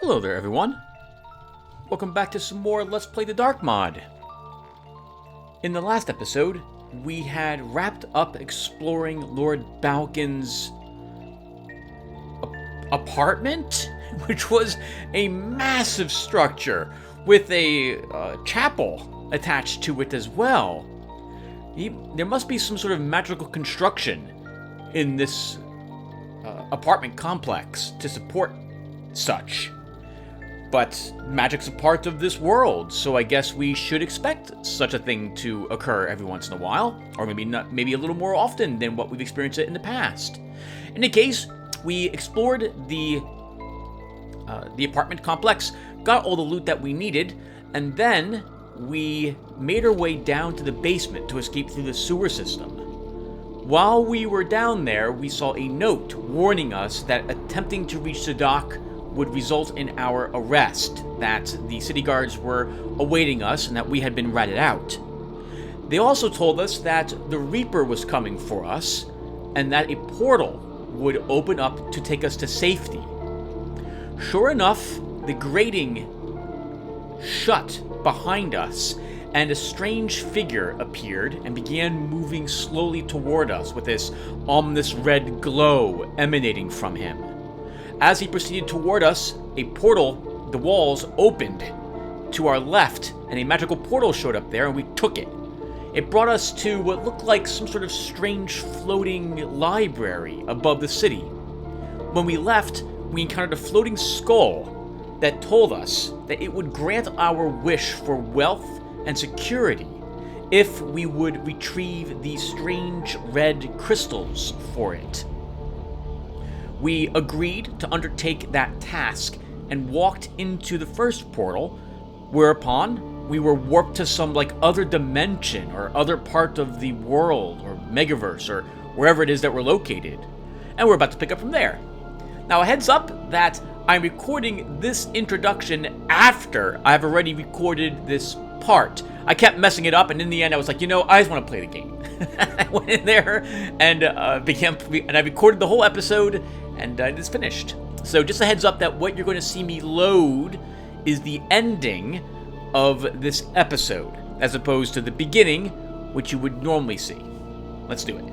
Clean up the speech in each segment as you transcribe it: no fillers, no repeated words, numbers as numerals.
Hello there, everyone. Welcome back to some more Let's Play the Dark mod. In the last episode, we had wrapped up exploring Lord Balkan's apartment, which was a massive structure with a chapel attached to it as well. There must be some sort of magical construction in this apartment complex to support such. But magic's a part of this world, so I guess we should expect such a thing to occur every once in a while, or maybe a little more often than what we've experienced it in the past. In any case, we explored the apartment complex, got all the loot that we needed, and then we made our way down to the basement to escape through the sewer system. While we were down there, we saw a note warning us that attempting to reach the dock would result in our arrest, that the city guards were awaiting us and that we had been ratted out. They also told us that the Reaper was coming for us and that a portal would open up to take us to safety. Sure enough, the grating shut behind us and a strange figure appeared and began moving slowly toward us with this ominous red glow emanating from him. As he proceeded toward us, a portal, the walls opened to our left, and a magical portal showed up there, and we took it. It brought us to what looked like some sort of strange floating library above the city. When we left, we encountered a floating skull that told us that it would grant our wish for wealth and security if we would retrieve these strange red crystals for it. We agreed to undertake that task and walked into the first portal, whereupon we were warped to some other dimension or other part of the world or megaverse or wherever it is that we're located. And we're about to pick up from there. Now a heads up that I'm recording this introduction after I've already recorded this part. I kept messing it up, and in the end I was like, I just want to play the game. I went in there and I recorded the whole episode, and it's finished. So just a heads up that what you're going to see me load is the ending of this episode, as opposed to the beginning, which you would normally see. Let's do it.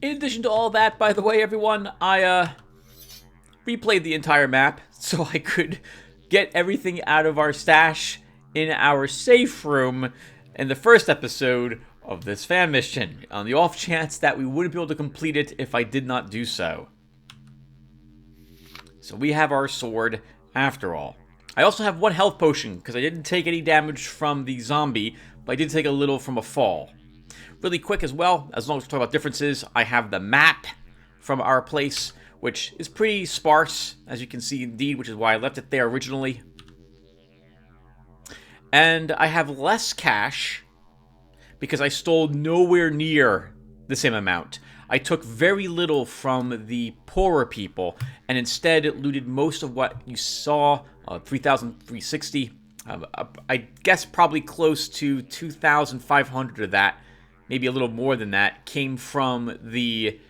In addition to all that, by the way, everyone, I replayed the entire map so I could get everything out of our stash in our safe room in the first episode of this fan mission, on the off chance that we wouldn't be able to complete it if I did not do so. So we have our sword after all. I also have one health potion because I didn't take any damage from the zombie, but I did take a little from a fall. Really quick as well, as long as we talk about differences, I have the map from our place, which is pretty sparse, as you can see indeed, which is why I left it there originally. And I have less cash because I stole nowhere near the same amount. I took very little from the poorer people and instead looted most of what you saw, 3,360. I guess probably close to 2,500 of that, maybe a little more than that, came from the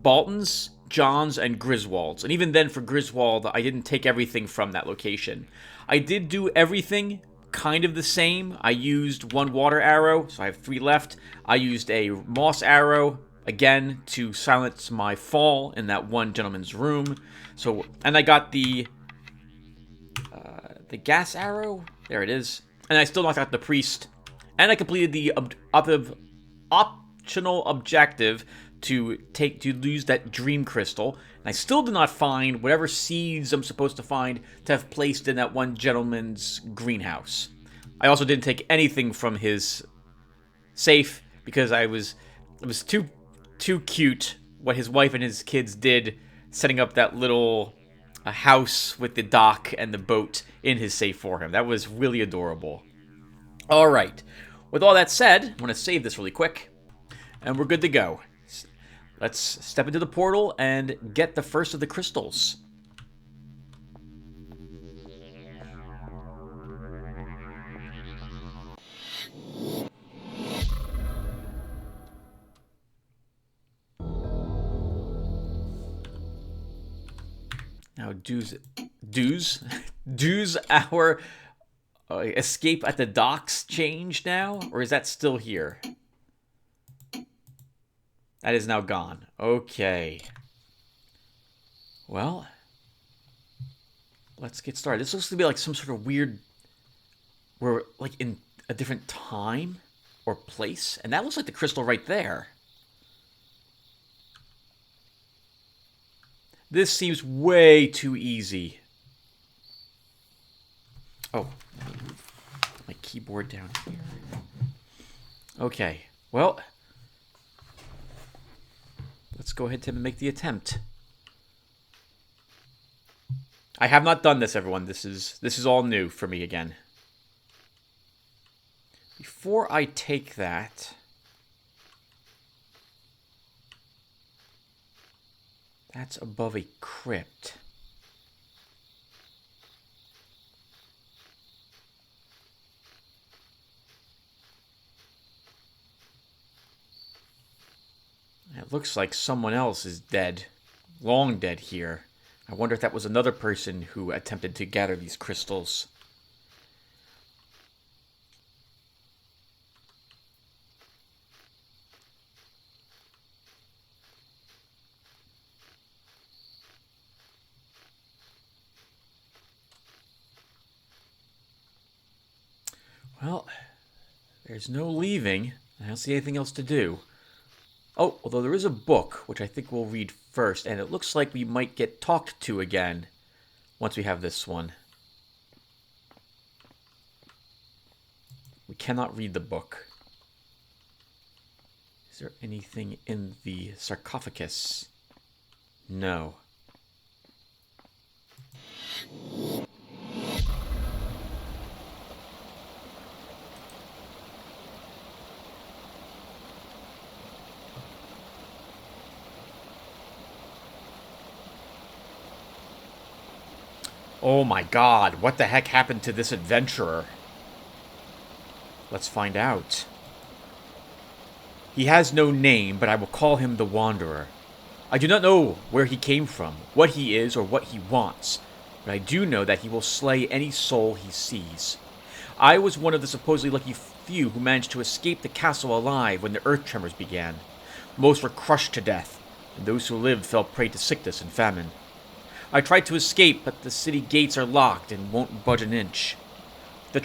Baltons, Johns, and Griswolds. And even then, for Griswold, I didn't take everything from that location. I did do everything kind of the same. I used one water arrow, so I have 3 left. I used a moss arrow, again, to silence my fall in that one gentleman's room. And I got the gas arrow. There it is. And I still knocked out the priest. And I completed the optional objective to lose that dream crystal. And I still did not find whatever seeds I'm supposed to find to have placed in that one gentleman's greenhouse. I also didn't take anything from his safe because it was too cute what his wife and his kids did, setting up that little house with the dock and the boat in his safe for him. That was really adorable. All right. With all that said, I'm going to save this really quick, and we're good to go. Let's step into the portal and get the first of the crystals. Now, dues, dues our escape at the docks change now? Or is that still here? That is now gone. Okay. Well, let's get started. This looks to be like some sort of weird... We're like in a different time or place. And that looks like the crystal right there. This seems way too easy. Oh, my keyboard down here. Okay, well, let's go ahead and make the attempt. I have not done this, everyone. This is all new for me again. Before I take that, that's above a crypt. It looks like someone else is dead. Long dead here. I wonder if that was another person who attempted to gather these crystals. Well, there's no leaving. I don't see anything else to do. Oh, although there is a book, which I think we'll read first, and it looks like we might get talked to again once we have this one. We cannot read the book. Is there anything in the sarcophagus? No. Oh my god, what the heck happened to this adventurer? Let's find out. He has no name, but I will call him the Wanderer. I do not know where he came from, what he is, or what he wants, but I do know that he will slay any soul he sees. I was one of the supposedly lucky few who managed to escape the castle alive when the earth tremors began. Most were crushed to death, and those who lived fell prey to sickness and famine. I tried to escape, but the city gates are locked and won't budge an inch. The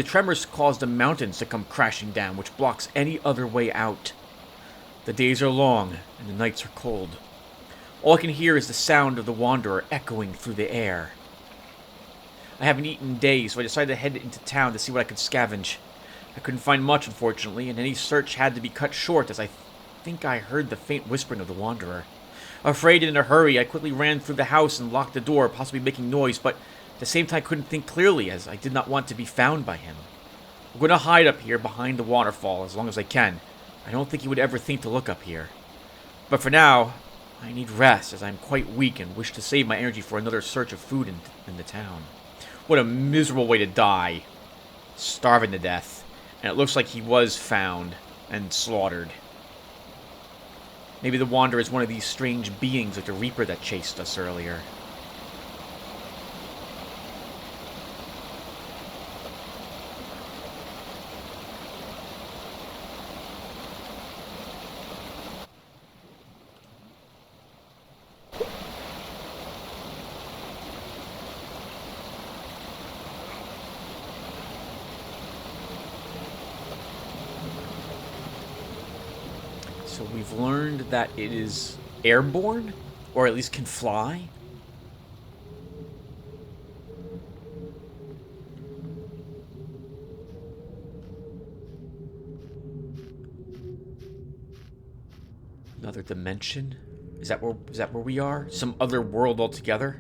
tremors caused the mountains to come crashing down, which blocks any other way out. The days are long, and the nights are cold. All I can hear is the sound of the Wanderer echoing through the air. I haven't eaten in days, so I decided to head into town to see what I could scavenge. I couldn't find much, unfortunately, and any search had to be cut short, as I think I heard the faint whispering of the Wanderer. Afraid and in a hurry, I quickly ran through the house and locked the door, possibly making noise, but at the same time couldn't think clearly, as I did not want to be found by him. I'm going to hide up here behind the waterfall as long as I can. I don't think he would ever think to look up here. But for now, I need rest, as I'm quite weak and wish to save my energy for another search of food in the town. What a miserable way to die. Starving to death. And it looks like he was found and slaughtered. Maybe the Wanderer is one of these strange beings like the Reaper that chased us earlier. So we've learned that it is airborne, or at least can fly. Another dimension? Is that where we are? Some other world altogether?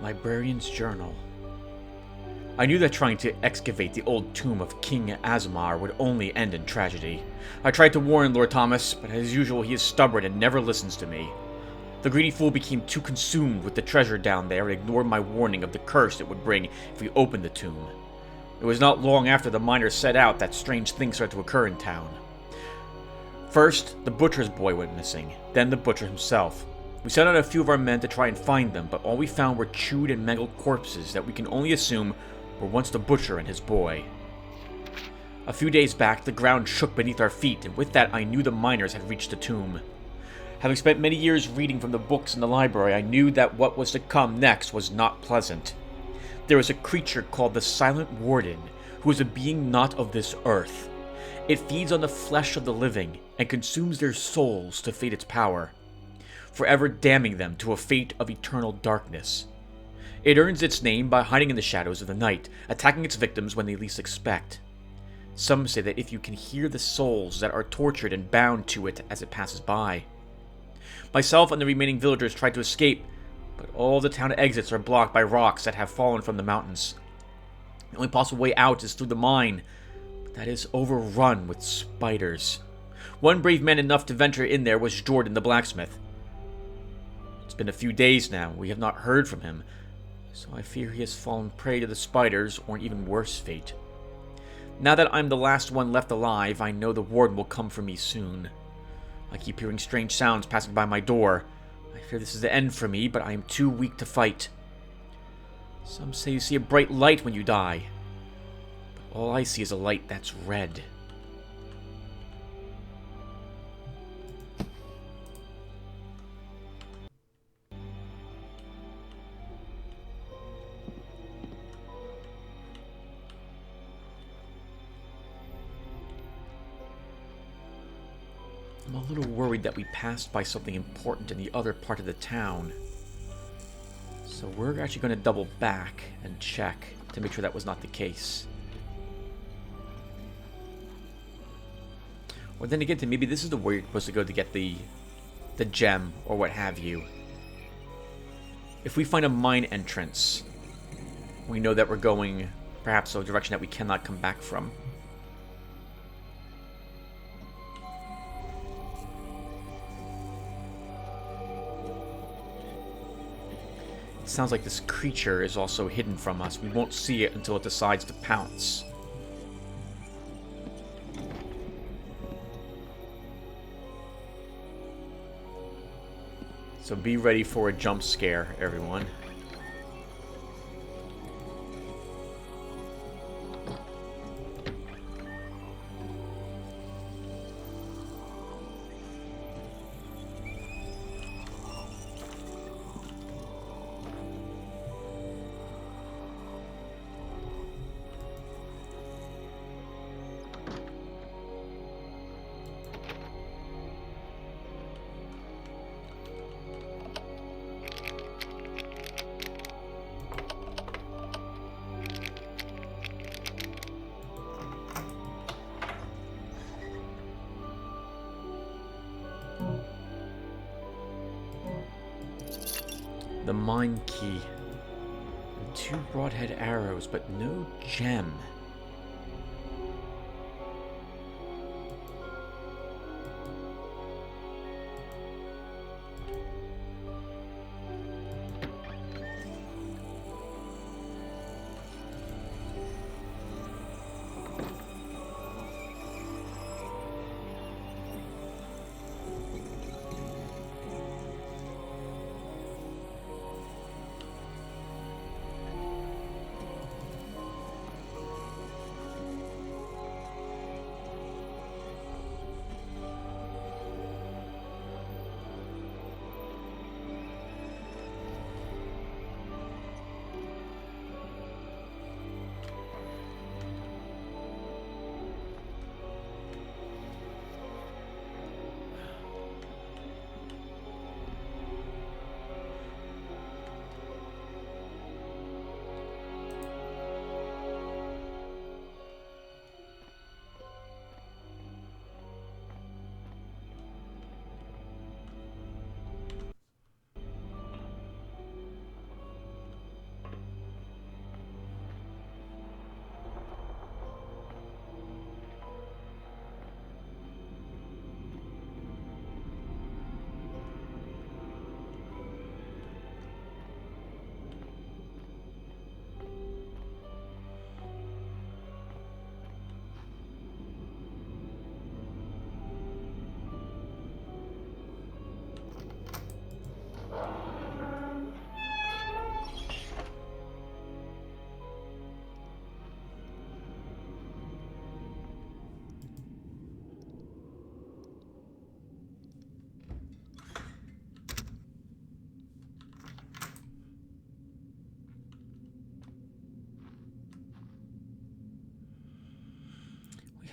Librarian's Journal. I knew that trying to excavate the old tomb of King Azmar would only end in tragedy. I tried to warn Lord Thomas, but as usual he is stubborn and never listens to me. The greedy fool became too consumed with the treasure down there and ignored my warning of the curse it would bring if we opened the tomb. It was not long after the miners set out that strange things started to occur in town. First, the butcher's boy went missing, then the butcher himself. We sent out a few of our men to try and find them, but all we found were chewed and mangled corpses that we can only assume were once the butcher and his boy. A few days back, the ground shook beneath our feet, and with that I knew the miners had reached the tomb. Having spent many years reading from the books in the library, I knew that what was to come next was not pleasant. There is a creature called the Silent Warden, who is a being not of this earth. It feeds on the flesh of the living, and consumes their souls to feed its power, forever damning them to a fate of eternal darkness. It earns its name by hiding in the shadows of the night, attacking its victims when they least expect. Some say that if you can hear the souls that are tortured and bound to it as it passes by. Myself and the remaining villagers tried to escape, but all the town exits are blocked by rocks that have fallen from the mountains. The only possible way out is through the mine, but that is overrun with spiders. One brave man enough to venture in there was Jordan the blacksmith. It's been a few days now, we have not heard from him, so I fear he has fallen prey to the spiders or an even worse fate. Now that I'm the last one left alive, I know the warden will come for me soon. I keep hearing strange sounds passing by my door. I fear this is the end for me, but I am too weak to fight. Some say you see a bright light when you die, but all I see is a light that's red. I'm a little worried that we passed by something important in the other part of the town. So we're actually going to double back and check to make sure that was not the case. Or then again, maybe this is the way you're supposed to go to get the gem or what have you. If we find a mine entrance, we know that we're going perhaps a direction that we cannot come back from. Sounds like this creature is also hidden from us. We won't see it until it decides to pounce. So be ready for a jump scare, everyone. The mine key. And 2 broadhead arrows, but no gem.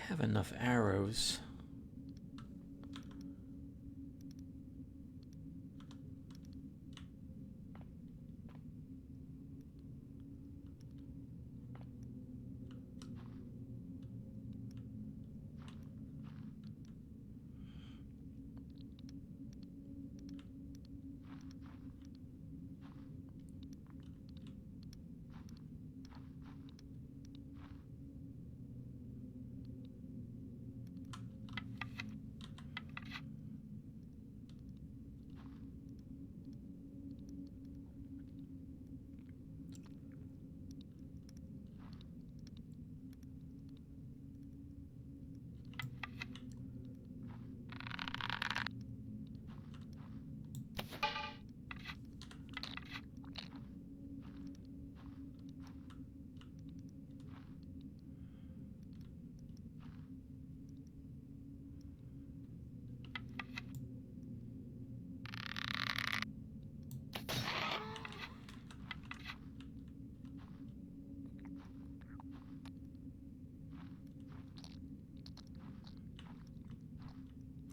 have enough arrows.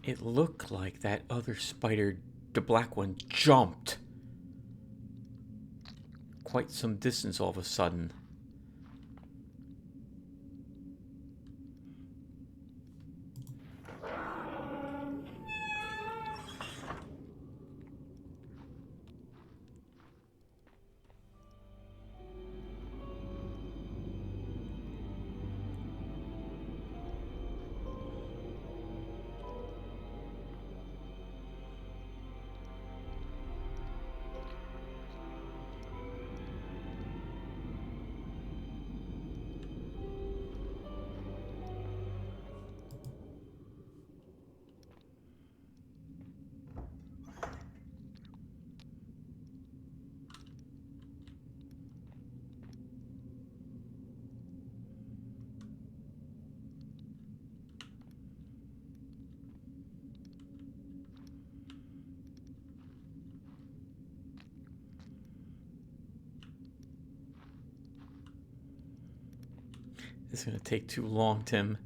It looked like that other spider, the black one, jumped quite some distance all of a sudden. It's going to take too long, Tim.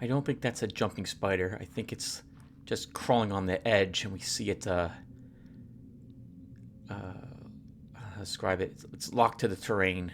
I don't think that's a jumping spider. I think it's just crawling on the edge, and we see it, describe it. It's locked to the terrain.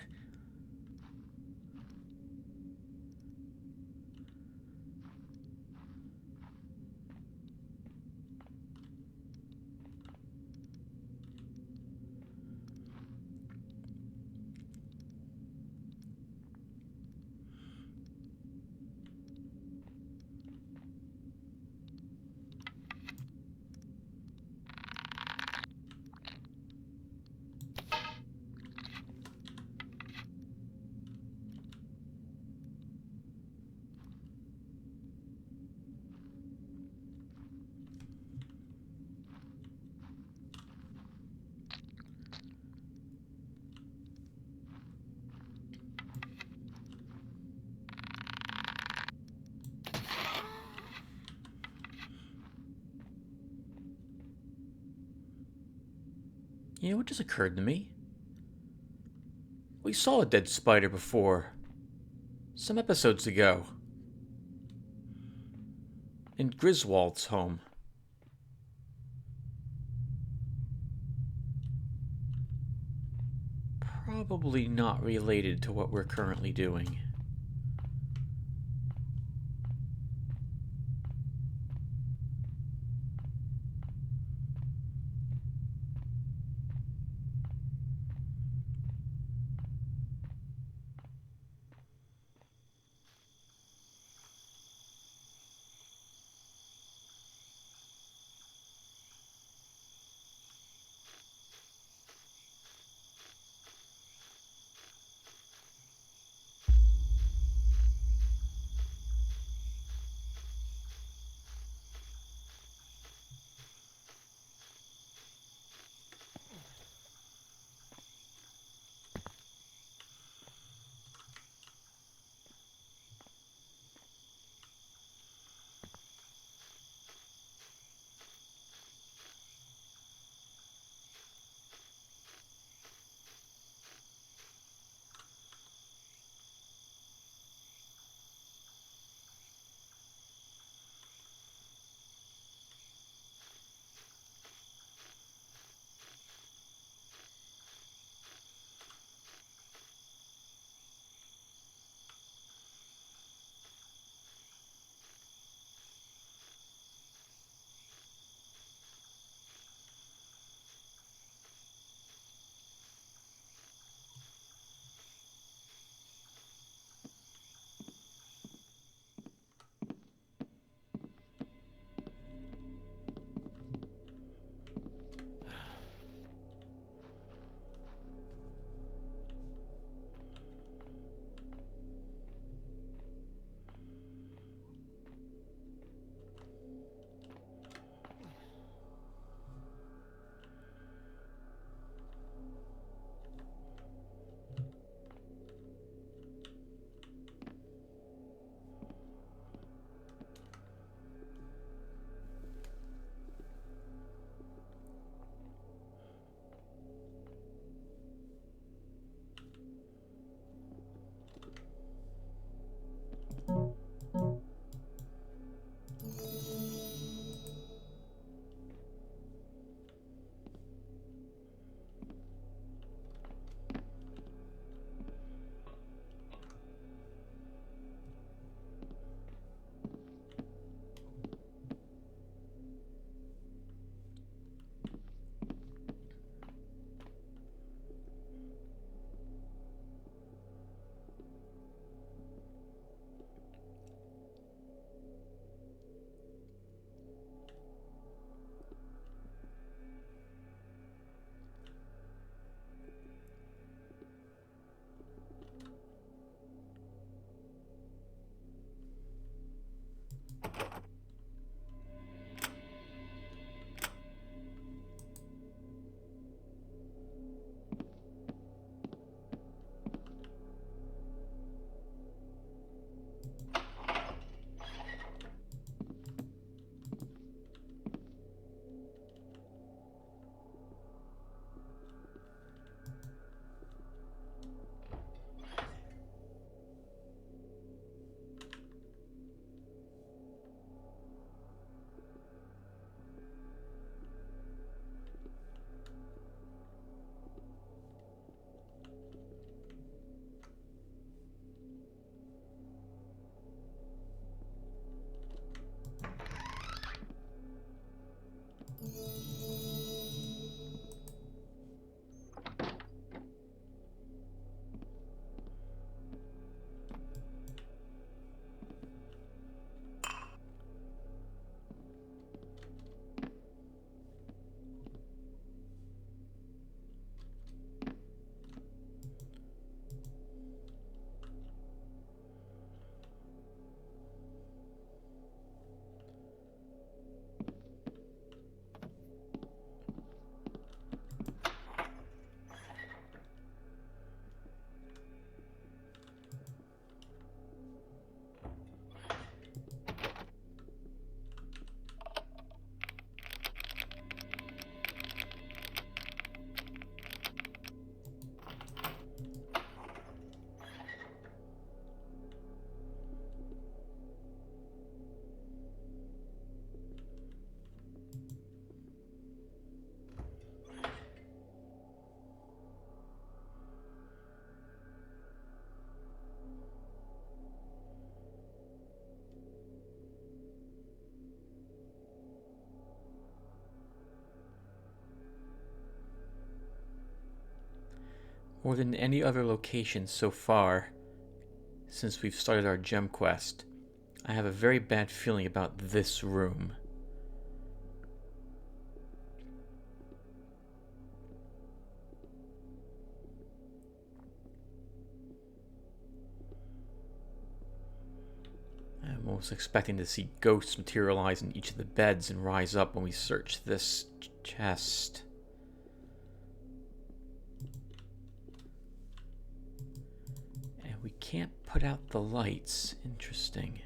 You know what just occurred to me? we saw a dead spider before. Some episodes ago. In Griswold's home. Probably not related to what we're currently doing. More than any other location so far, since we've started our gem quest, I have a very bad feeling about this room. I'm almost expecting to see ghosts materialize in each of the beds and rise up when we search this chest. And we can't put out the lights. Interesting.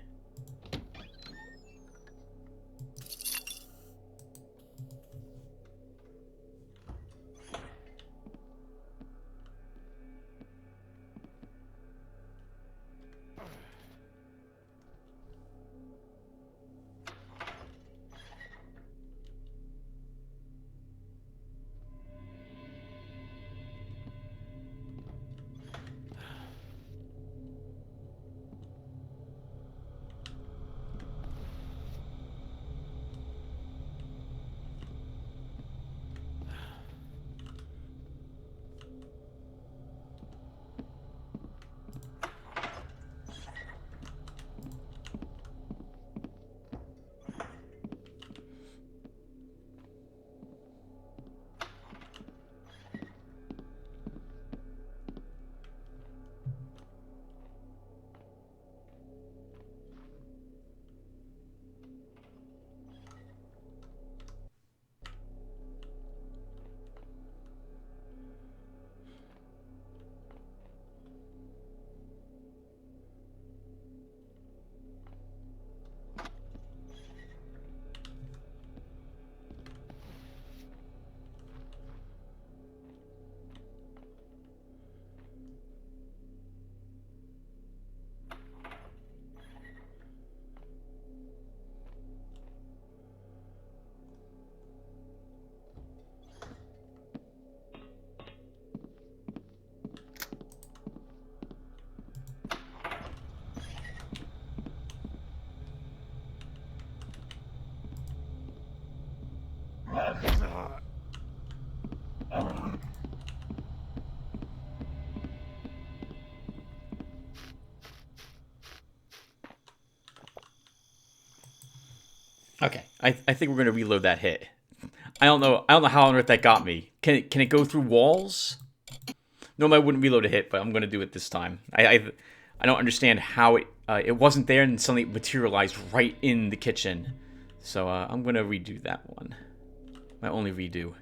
Okay, I think we're gonna reload that hit. I don't know how on earth that got me. Can it go through walls? Normally I wouldn't reload a hit, but I'm gonna do it this time. I don't understand how it wasn't there and suddenly it materialized right in the kitchen. So I'm gonna redo that one. My only redo.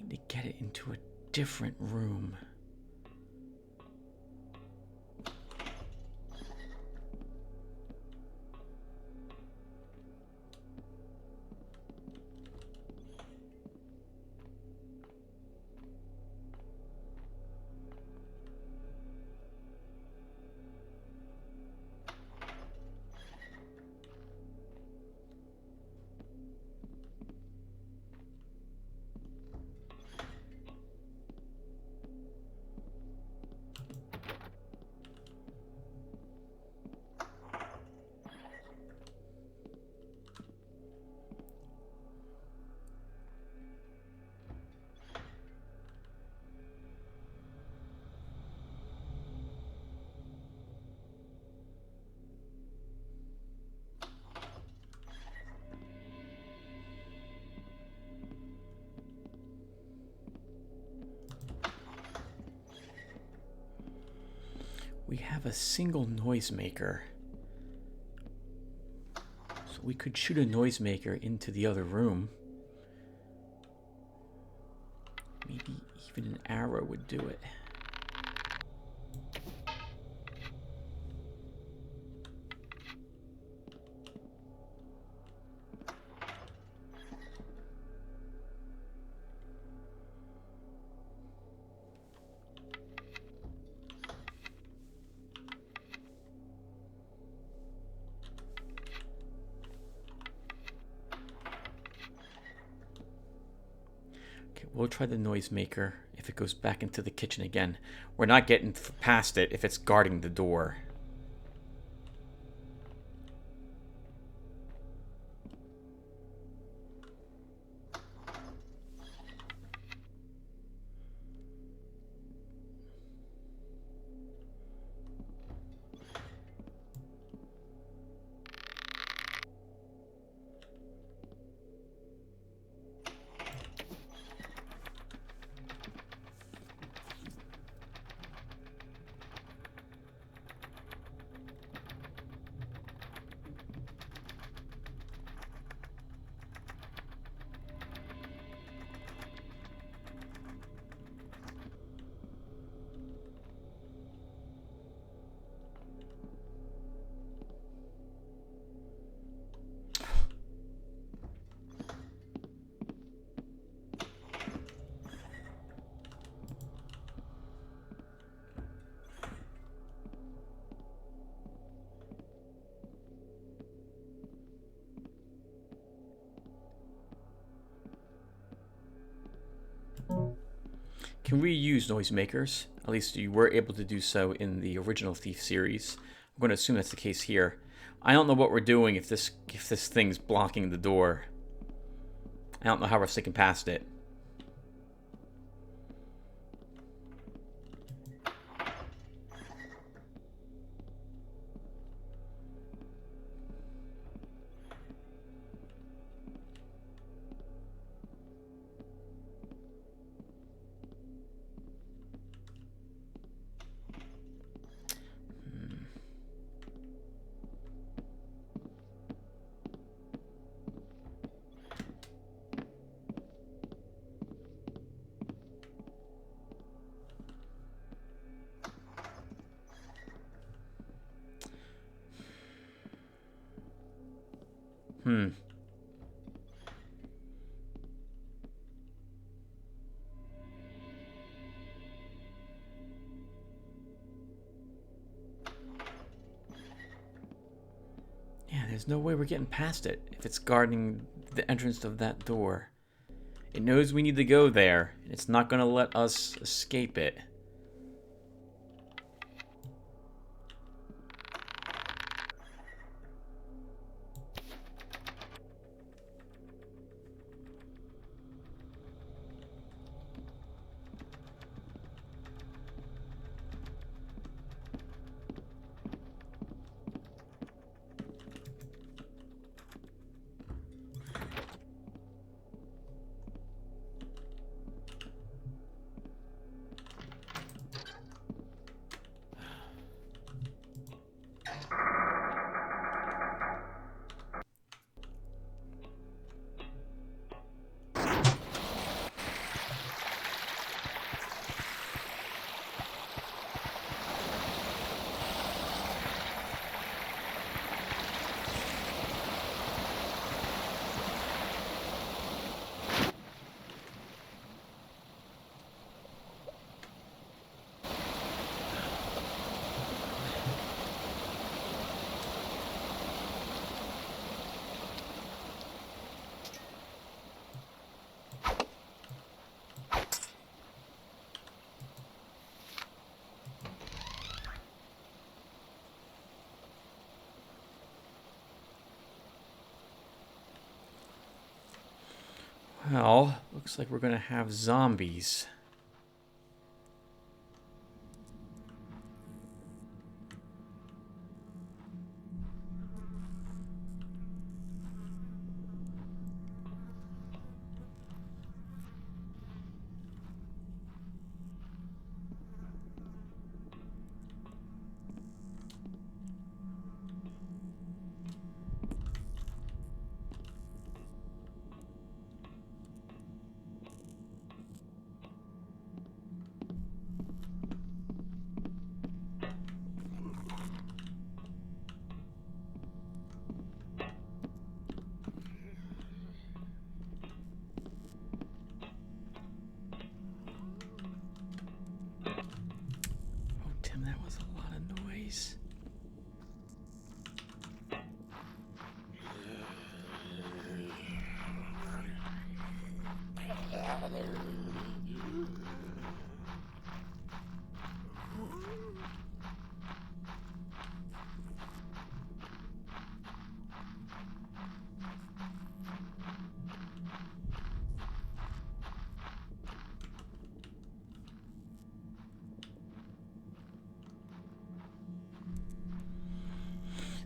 To get it into a different room. We have a single noisemaker. We could shoot a noisemaker into the other room. Maybe even an arrow would do it. We'll try the noisemaker if it goes back into the kitchen again. We're not getting past it if it's guarding the door. Can we use noisemakers? At least you were able to do so in the original Thief series. I'm going to assume that's the case here. I don't know what we're doing if this thing's blocking the door. I don't know how we're sticking past it. Yeah, there's no way we're getting past it if it's guarding the entrance of that door. It knows we need to go there, and it's not going to let us escape it. Well, looks like we're going to have zombies. That was a lot of noise.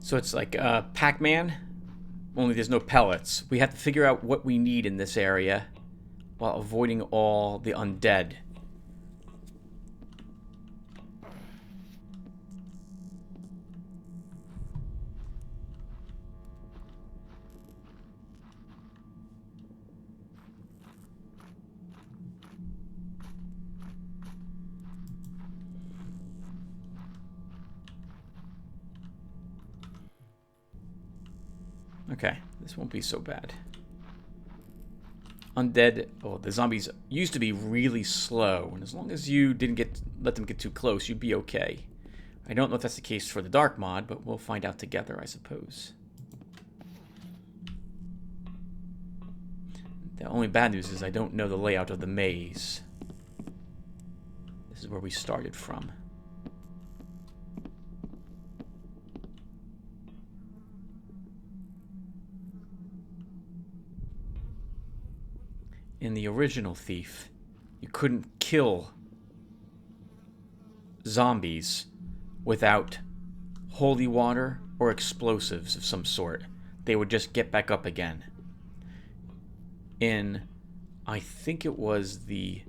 So it's like Pac-Man, only there's no pellets. We have to figure out what we need in this area while avoiding all the undead. Okay, this won't be so bad. Undead, oh, the zombies used to be really slow, and as long as you didn't let them get too close, you'd be okay. I don't know if that's the case for the dark mod, but we'll find out together, I suppose. The only bad news is I don't know the layout of the maze. This is where we started from. In the original Thief, you couldn't kill zombies without holy water or explosives of some sort. They would just get back up again. In, I think it was the...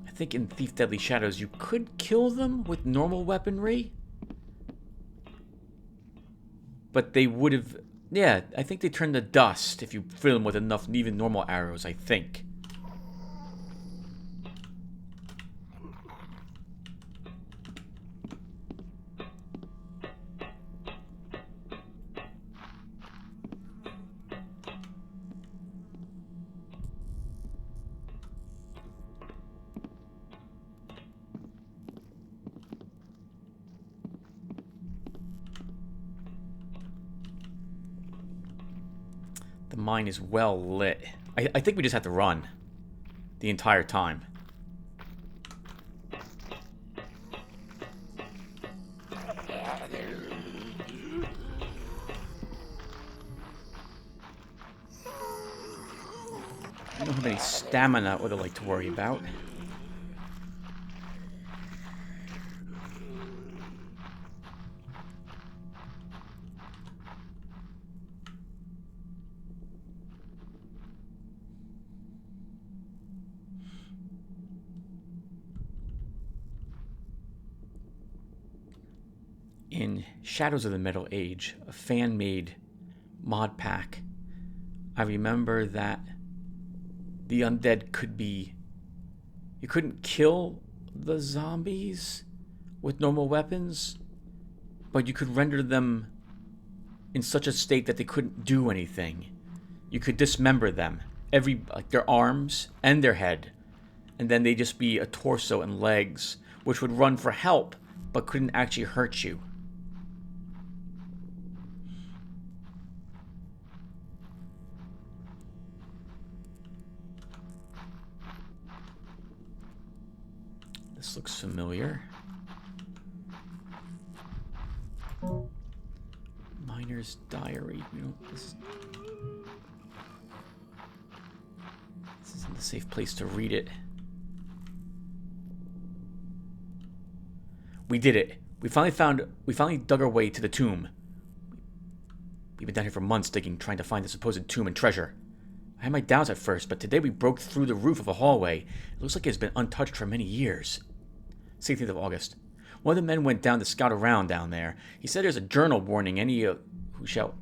I think in Thief Deadly Shadows, you could kill them with normal weaponry. But they would have... Yeah, I think they turn to dust if you fill them with enough, even normal arrows, I think. The mine is well lit. I think we just have to run the entire time. I don't have any stamina or the like to worry about. In Shadows of the Middle Age, a fan-made mod pack, I remember that the undead could be... You couldn't kill the zombies with normal weapons, but you could render them in such a state that they couldn't do anything. You could dismember them, like their arms and their head, and then they'd just be a torso and legs, which would run for help, but couldn't actually hurt you. This looks familiar. Miner's Diary. This isn't the safe place to read it. We did it. We finally dug our way to the tomb. We've been down here for months digging, trying to find the supposed tomb and treasure. I had my doubts at first, but today we broke through the roof of a hallway. It looks like it's been untouched for many years. 16th of August. One of the men went down to scout around down there. He said there's a journal warning any who shall...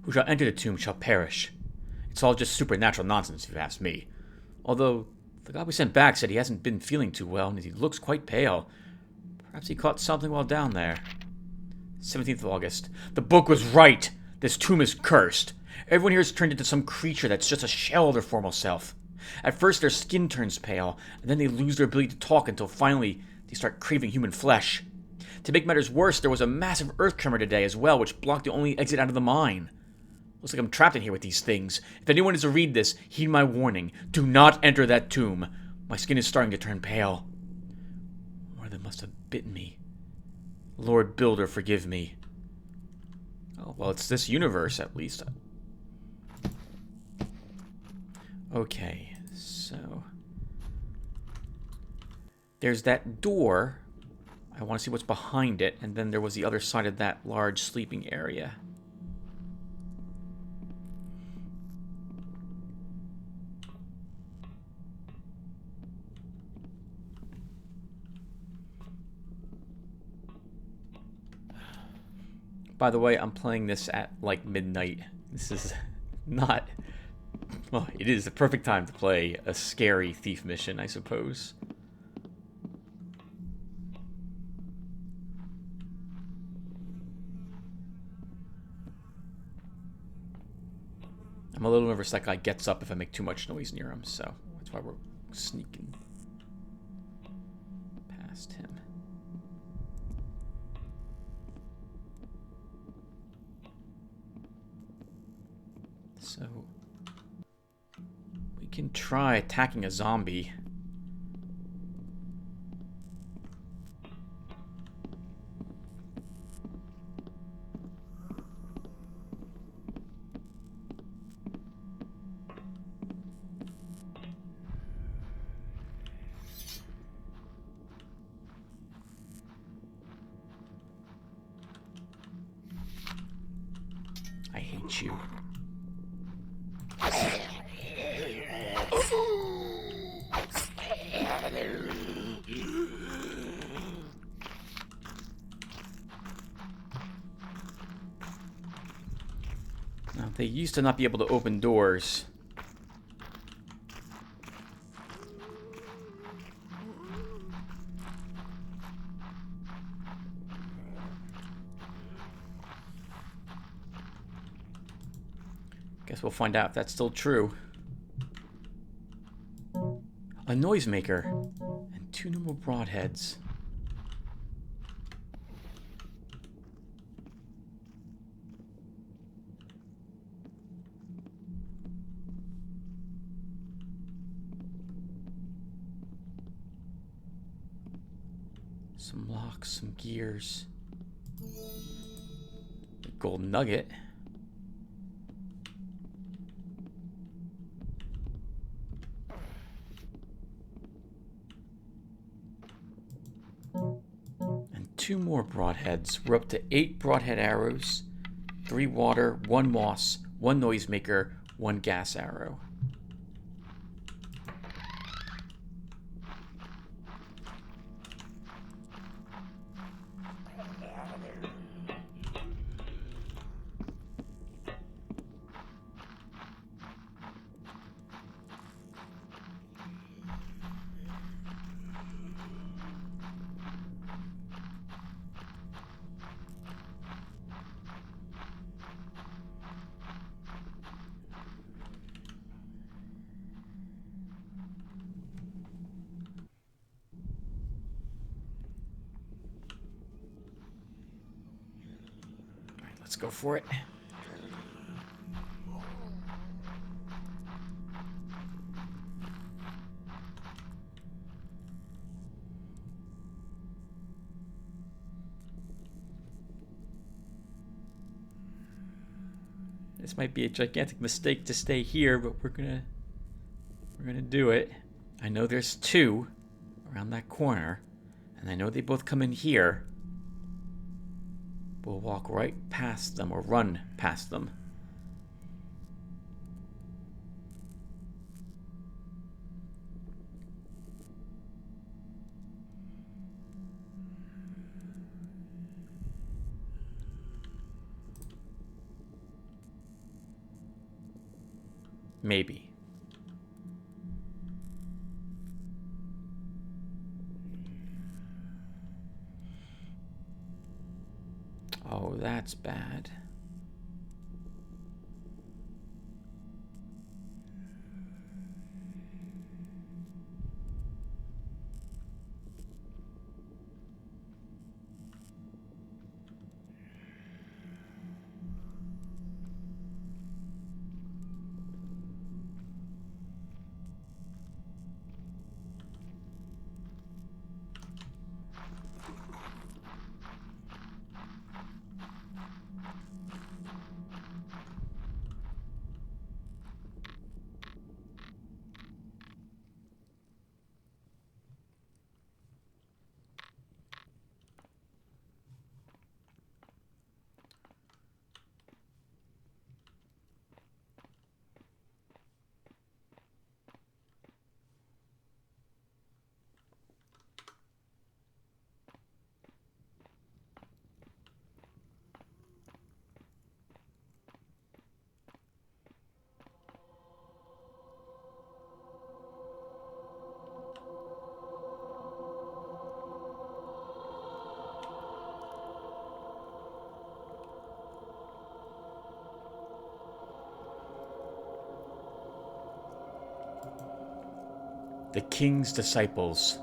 Who shall enter the tomb shall perish. It's all just supernatural nonsense, if you ask me. Although, the guy we sent back said he hasn't been feeling too well, and he looks quite pale. Perhaps he caught something while down there. 17th of August. The book was right! This tomb is cursed. Everyone here has turned into some creature that's just a shell of their former self. At first their skin turns pale, and then they lose their ability to talk until finally they start craving human flesh. To make matters worse, there was a massive earth tremor today as well, which blocked the only exit out of the mine. Looks like I'm trapped in here with these things. If anyone is to read this, heed my warning. Do not enter that tomb. My skin is starting to turn pale. One of them must have bitten me. Lord Builder, forgive me. Oh, well, it's this universe, at least. Okay, so... there's that door. I want to see what's behind it. And then there was the other side of that large sleeping area. By the way, I'm playing this at like midnight. This is not... well, it is the perfect time to play a scary thief mission, I suppose. I'm a little nervous that guy gets up if I make too much noise near him, so that's why we're sneaking past him. So, we can try attacking a zombie. I hate you. Now, they used to not be able to open doors. Guess we'll find out if that's still true. A noisemaker and 2 normal broadheads. Some locks, some gears. A gold nugget. And 2 more broadheads. We're up to 8 broadhead arrows, 3 water, 1 moss, 1 noisemaker, 1 gas arrow. Let's go for it. This might be a gigantic mistake to stay here, but we're gonna do it. I know there's 2 around that corner, and I know they both come in here. We'll walk right past them, or run past them. Maybe. Oh, that's bad. The king's disciples.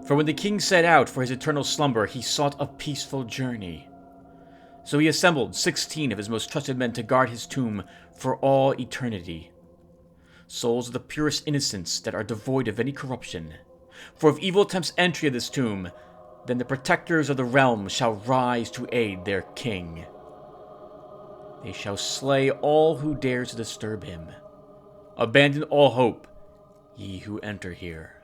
For when the king set out for his eternal slumber, he sought a peaceful journey. So he assembled 16 of his most trusted men to guard his tomb for all eternity. Souls of the purest innocence that are devoid of any corruption. For if evil attempts entry of this tomb, then the protectors of the realm shall rise to aid their king. They shall slay all who dares to disturb him. Abandon all hope, ye who enter here.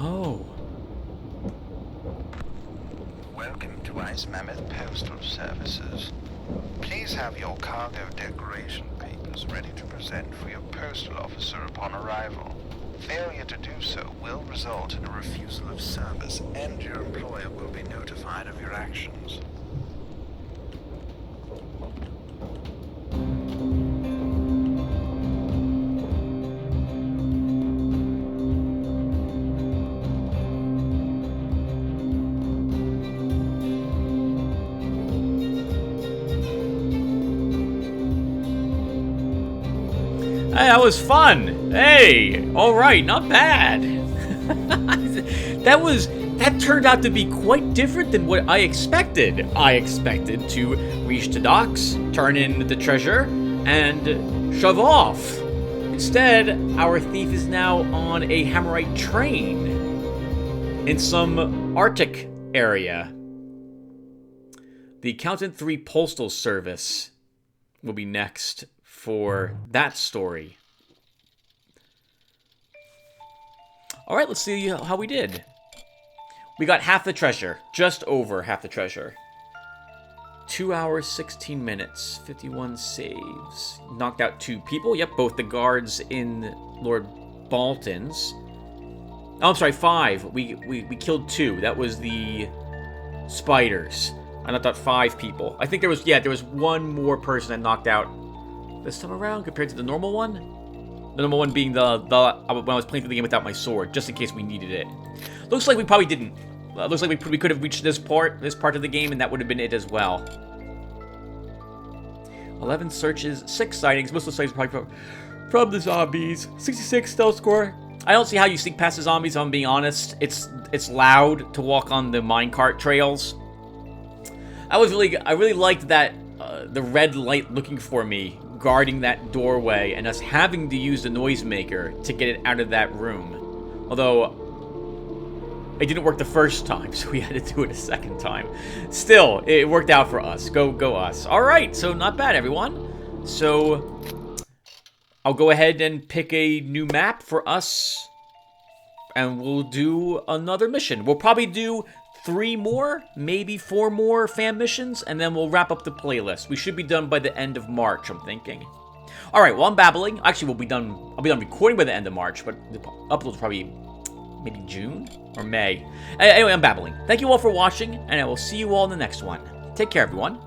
Oh. Welcome to Ice Mammoth Postal Services. Please have your cargo declaration papers ready to present for your postal officer upon arrival. Failure to do so will result in a refusal of service, and your employer will be notified of your actions. Hey, that was fun. Hey, all right, not bad. that turned out to be quite different than what I expected. I expected to reach the docks, turn in the treasure, and shove off. Instead, our thief is now on a Hammerite train in some Arctic area. The Accountant 3 Postal Service will be next for that story. All right, let's see how we did. We got half the treasure, just over half the treasure. 2 hours, 16 minutes, 51 saves. Knocked out 2 people. Yep, both the guards in Lord Balton's. Oh, I'm sorry, 5. We killed 2. That was the spiders. I knocked out 5 people. I think there was one more person I knocked out this time around compared to the normal one. The normal one being when I was playing through the game without my sword, just in case we needed it. Looks like we probably didn't. Looks like we could have reached this part of the game, and that would have been it as well. 11 searches, 6 sightings. Most of the sightings are probably from the zombies. 66 stealth score. I don't see how you sneak past the zombies, if I'm being honest. It's loud to walk on the minecart trails. I really liked that the red light looking for me, guarding that doorway, and us having to use the noisemaker to get it out of that room. Although it didn't work the first time, so we had to do it a second time. Still, it worked out for us. Go us. Alright, so not bad, everyone. So I'll go ahead and pick a new map for us, and we'll do another mission. We'll probably do 3 more, maybe 4 more fan missions, and then we'll wrap up the playlist. We should be done by the end of March, I'm thinking. Alright, well, I'm babbling. Actually, I'll be done recording by the end of March, but the upload's probably maybe June or May. Anyway, I'm babbling. Thank you all for watching, and I will see you all in the next one. Take care, everyone.